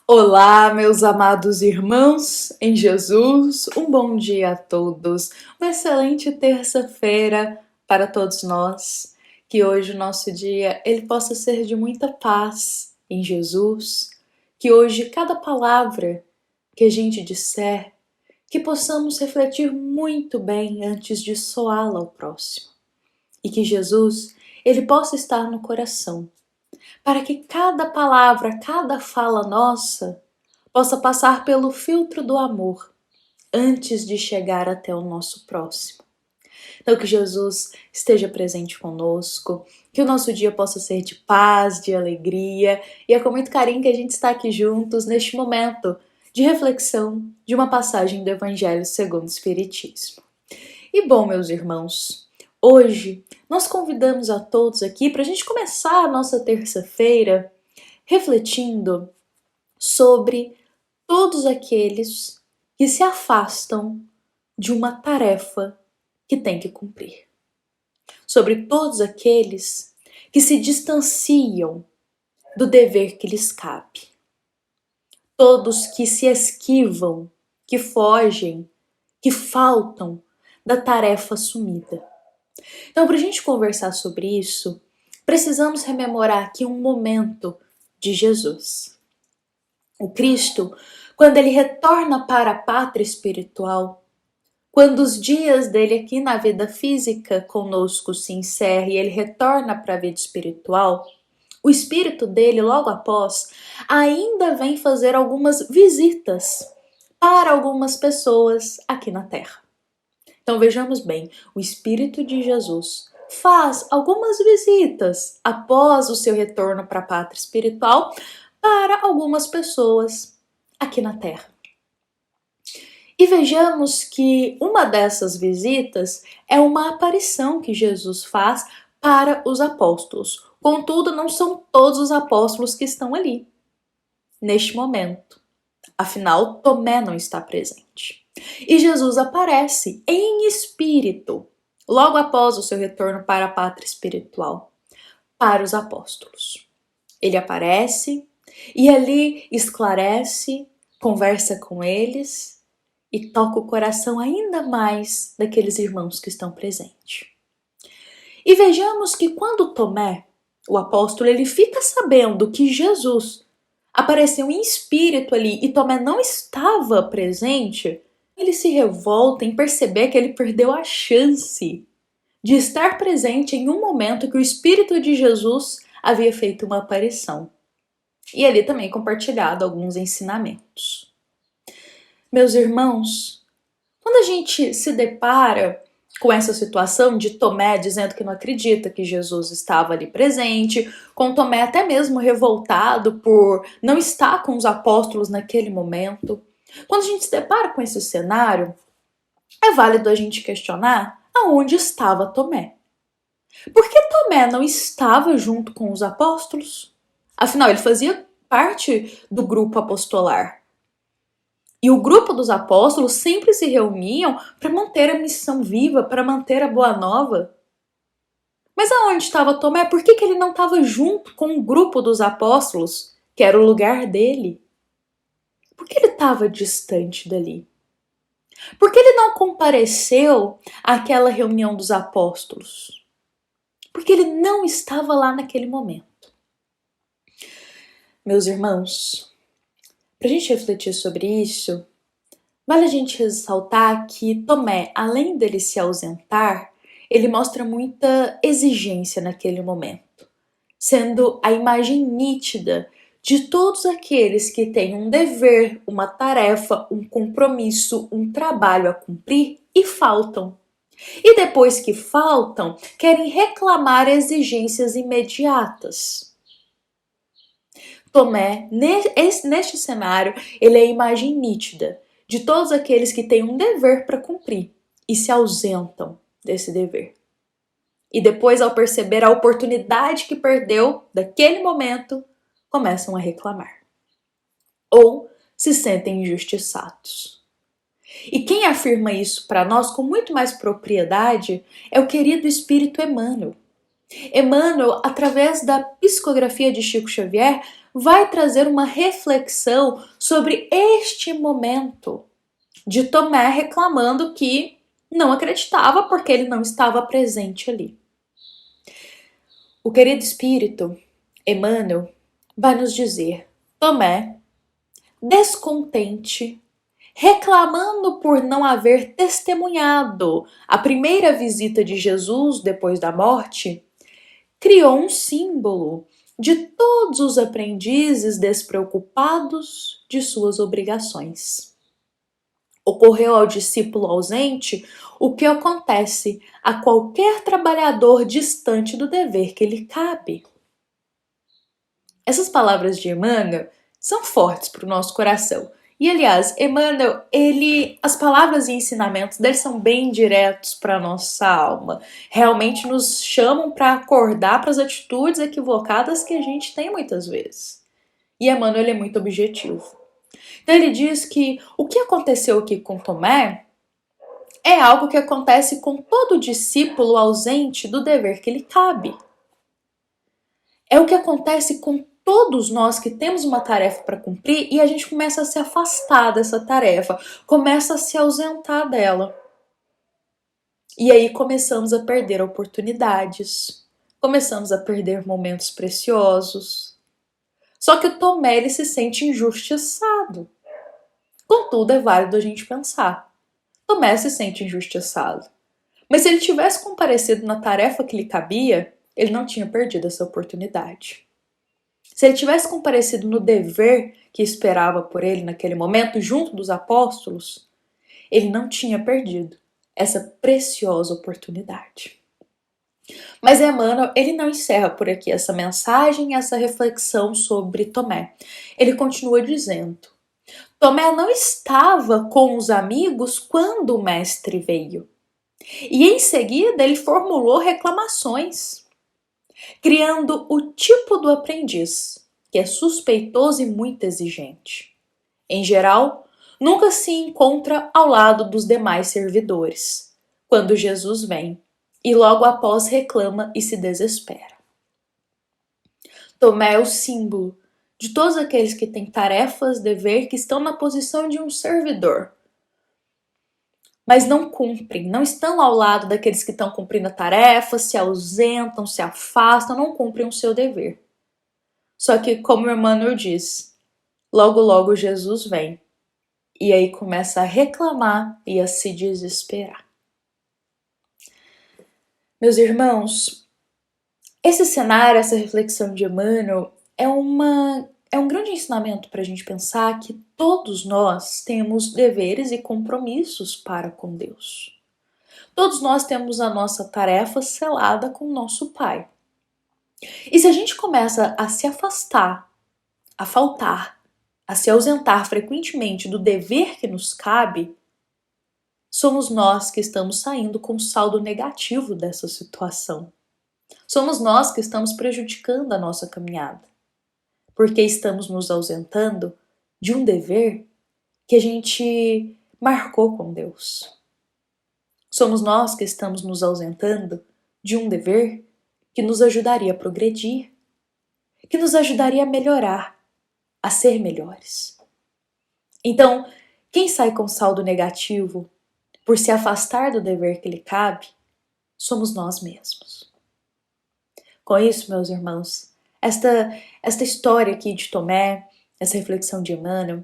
Olá, meus amados irmãos em Jesus, um bom dia a todos, uma excelente terça-feira para todos nós, que hoje o nosso dia ele possa ser de muita paz em Jesus, que hoje cada palavra que a gente disser, que possamos refletir muito bem antes de soá-la ao próximo, e que Jesus ele possa estar no coração, para que cada palavra, cada fala nossa possa passar pelo filtro do amor antes de chegar até o nosso próximo. Então que Jesus esteja presente conosco, que o nosso dia possa ser de paz, de alegria, e é com muito carinho que a gente está aqui juntos neste momento de reflexão de uma passagem do Evangelho segundo o Espiritismo. E bom, meus irmãos, hoje nós convidamos a todos aqui para a gente começar a nossa terça-feira refletindo sobre todos aqueles que se afastam de uma tarefa que tem que cumprir. Sobre todos aqueles que se distanciam do dever que lhes cabe. Todos que se esquivam, que fogem, que faltam da tarefa assumida. Então, para a gente conversar sobre isso, precisamos rememorar aqui um momento de Jesus. O Cristo, quando ele retorna para a pátria espiritual, quando os dias dele aqui na vida física conosco se encerram e ele retorna para a vida espiritual, o espírito dele, logo após, ainda vem fazer algumas visitas para algumas pessoas aqui na Terra. Então vejamos bem, o espírito de Jesus faz algumas visitas após o seu retorno para a pátria espiritual para algumas pessoas aqui na Terra. E vejamos que uma dessas visitas é uma aparição que Jesus faz para os apóstolos. Contudo, não são todos os apóstolos que estão ali, neste momento. Afinal, Tomé não está presente. E Jesus aparece em espírito, logo após o seu retorno para a pátria espiritual, para os apóstolos. Ele aparece e ali esclarece, conversa com eles e toca o coração ainda mais daqueles irmãos que estão presentes. E vejamos que quando Tomé, o apóstolo, ele fica sabendo que Jesus apareceu em espírito ali e Tomé não estava presente, ele se revolta em perceber que ele perdeu a chance de estar presente em um momento que o Espírito de Jesus havia feito uma aparição. E ali também compartilhado alguns ensinamentos. Meus irmãos, quando a gente se depara com essa situação de Tomé dizendo que não acredita que Jesus estava ali presente, com Tomé até mesmo revoltado por não estar com os apóstolos naquele momento, quando a gente se depara com esse cenário, é válido a gente questionar aonde estava Tomé. Por que Tomé não estava junto com os apóstolos? Afinal, ele fazia parte do grupo apostolar. E o grupo dos apóstolos sempre se reuniam para manter a missão viva, para manter a boa nova. Mas aonde estava Tomé? Por que ele não estava junto com o grupo dos apóstolos, que era o lugar dele? Por que ele estava distante dali? Por que ele não compareceu àquela reunião dos apóstolos? Porque ele não estava lá naquele momento. Meus irmãos, para a gente refletir sobre isso, vale a gente ressaltar que Tomé, além dele se ausentar, ele mostra muita exigência naquele momento, sendo a imagem nítida de todos aqueles que têm um dever, uma tarefa, um compromisso, um trabalho a cumprir e faltam. E depois que faltam, querem reclamar exigências imediatas. Tomé, neste cenário, ele é a imagem nítida de todos aqueles que têm um dever para cumprir e se ausentam desse dever. E depois, ao perceber a oportunidade que perdeu daquele momento, começam a reclamar. Ou se sentem injustiçados. E quem afirma isso para nós com muito mais propriedade é o querido Espírito Emmanuel. Emmanuel, através da psicografia de Chico Xavier, vai trazer uma reflexão sobre este momento de Tomé reclamando que não acreditava porque ele não estava presente ali. O querido espírito, Emmanuel, vai nos dizer: Tomé, descontente, reclamando por não haver testemunhado a primeira visita de Jesus depois da morte, criou um símbolo de todos os aprendizes despreocupados de suas obrigações. Ocorreu ao discípulo ausente o que acontece a qualquer trabalhador distante do dever que lhe cabe. Essas palavras de Emmanuel são fortes para o nosso coração. E, aliás, Emmanuel, as palavras e ensinamentos dele são bem diretos para a nossa alma. Realmente nos chamam para acordar para as atitudes equivocadas que a gente tem muitas vezes. E Emmanuel é muito objetivo. Então ele diz que o que aconteceu aqui com Tomé é algo que acontece com todo discípulo ausente do dever que lhe cabe. É o que acontece com todos nós que temos uma tarefa para cumprir e a gente começa a se afastar dessa tarefa, começa a se ausentar dela. E aí começamos a perder oportunidades, começamos a perder momentos preciosos. Só que o Tomé ele se sente injustiçado. Contudo, é válido a gente pensar. Tomé se sente injustiçado. Mas se ele tivesse comparecido na tarefa que lhe cabia, ele não tinha perdido essa oportunidade. Se ele tivesse comparecido no dever que esperava por ele naquele momento, junto dos apóstolos, ele não tinha perdido essa preciosa oportunidade. Mas Emmanuel, ele não encerra por aqui essa mensagem, essa reflexão sobre Tomé. Ele continua dizendo: Tomé não estava com os amigos quando o mestre veio. E em seguida ele formulou reclamações, criando o tipo do aprendiz, que é suspeitoso e muito exigente. Em geral, nunca se encontra ao lado dos demais servidores, quando Jesus vem, e logo após reclama e se desespera. Tomé é o símbolo de todos aqueles que têm tarefas, dever, que estão na posição de um servidor, mas não cumprem, não estão ao lado daqueles que estão cumprindo a tarefa, se ausentam, se afastam, não cumprem o seu dever. Só que, como Emmanuel diz, logo logo Jesus vem, e aí começa a reclamar e a se desesperar. Meus irmãos, esse cenário, essa reflexão de Emmanuel é um grande ensinamento para a gente pensar que todos nós temos deveres e compromissos para com Deus. Todos nós temos a nossa tarefa selada com o nosso Pai. E se a gente começa a se afastar, a faltar, a se ausentar frequentemente do dever que nos cabe, somos nós que estamos saindo com saldo negativo dessa situação. Somos nós que estamos prejudicando a nossa caminhada, porque estamos nos ausentando de um dever que a gente marcou com Deus. Somos nós que estamos nos ausentando de um dever que nos ajudaria a progredir, que nos ajudaria a melhorar, a ser melhores. Então, quem sai com saldo negativo por se afastar do dever que lhe cabe, somos nós mesmos. Com isso, meus irmãos, esta história aqui de Tomé, essa reflexão de Emmanuel,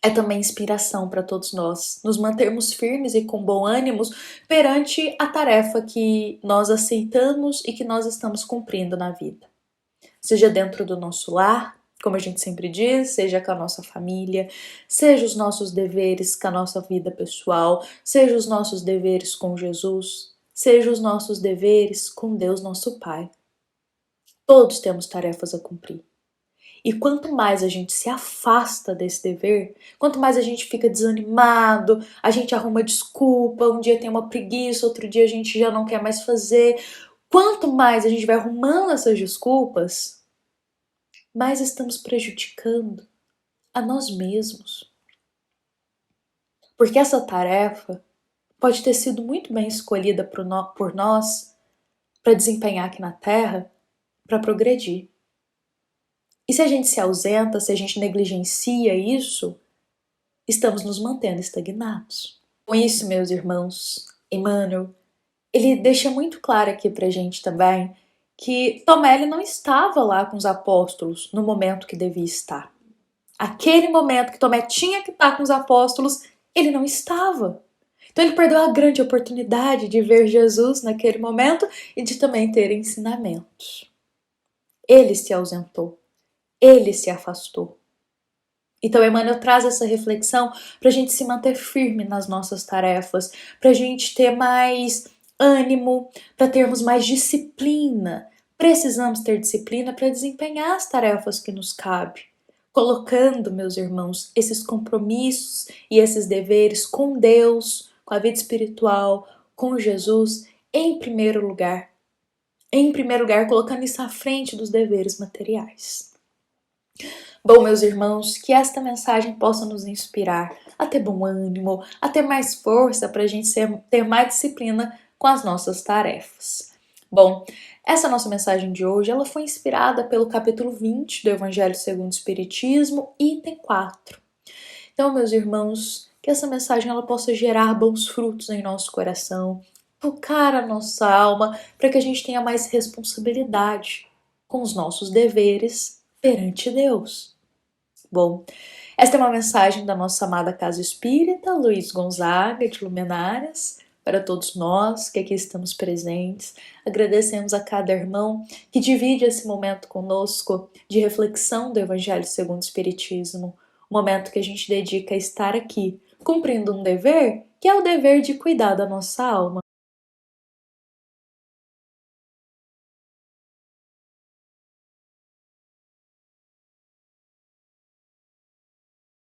é também inspiração para todos nós, nos mantermos firmes e com bom ânimo perante a tarefa que nós aceitamos e que nós estamos cumprindo na vida. Seja dentro do nosso lar, como a gente sempre diz, seja com a nossa família, seja os nossos deveres com a nossa vida pessoal, seja os nossos deveres com Jesus, seja os nossos deveres com Deus, nosso Pai. Todos temos tarefas a cumprir. E quanto mais a gente se afasta desse dever, quanto mais a gente fica desanimado, a gente arruma desculpa, um dia tem uma preguiça, outro dia a gente já não quer mais fazer. Quanto mais a gente vai arrumando essas desculpas, mais estamos prejudicando a nós mesmos. Porque essa tarefa pode ter sido muito bem escolhida por nós para desempenhar aqui na Terra, para progredir. E se a gente se ausenta, se a gente negligencia isso, estamos nos mantendo estagnados. Com isso, meus irmãos, Emmanuel, ele deixa muito claro aqui pra gente também que Tomé ele não estava lá com os apóstolos no momento que devia estar. Aquele momento que Tomé tinha que estar com os apóstolos, ele não estava. Então ele perdeu a grande oportunidade de ver Jesus naquele momento e de também ter ensinamentos. Ele se ausentou, ele se afastou. Então Emmanuel traz essa reflexão para a gente se manter firme nas nossas tarefas, para a gente ter mais ânimo, para termos mais disciplina. Precisamos ter disciplina para desempenhar as tarefas que nos cabem, colocando, meus irmãos, esses compromissos e esses deveres com Deus, com a vida espiritual, com Jesus, em primeiro lugar. Em primeiro lugar, colocando isso à frente dos deveres materiais. Bom, meus irmãos, que esta mensagem possa nos inspirar a ter bom ânimo, a ter mais força para a gente ter mais disciplina com as nossas tarefas. Bom, essa nossa mensagem de hoje ela foi inspirada pelo capítulo 20 do Evangelho segundo o Espiritismo, item 4. Então, meus irmãos, que essa mensagem ela possa gerar bons frutos em nosso coração, tocar a nossa alma, para que a gente tenha mais responsabilidade com os nossos deveres perante Deus. Bom, esta é uma mensagem da nossa amada Casa Espírita, Luiz Gonzaga, de Luminárias, para todos nós que aqui estamos presentes. Agradecemos a cada irmão que divide esse momento conosco de reflexão do Evangelho segundo o Espiritismo, um momento que a gente dedica a estar aqui, cumprindo um dever, que é o dever de cuidar da nossa alma.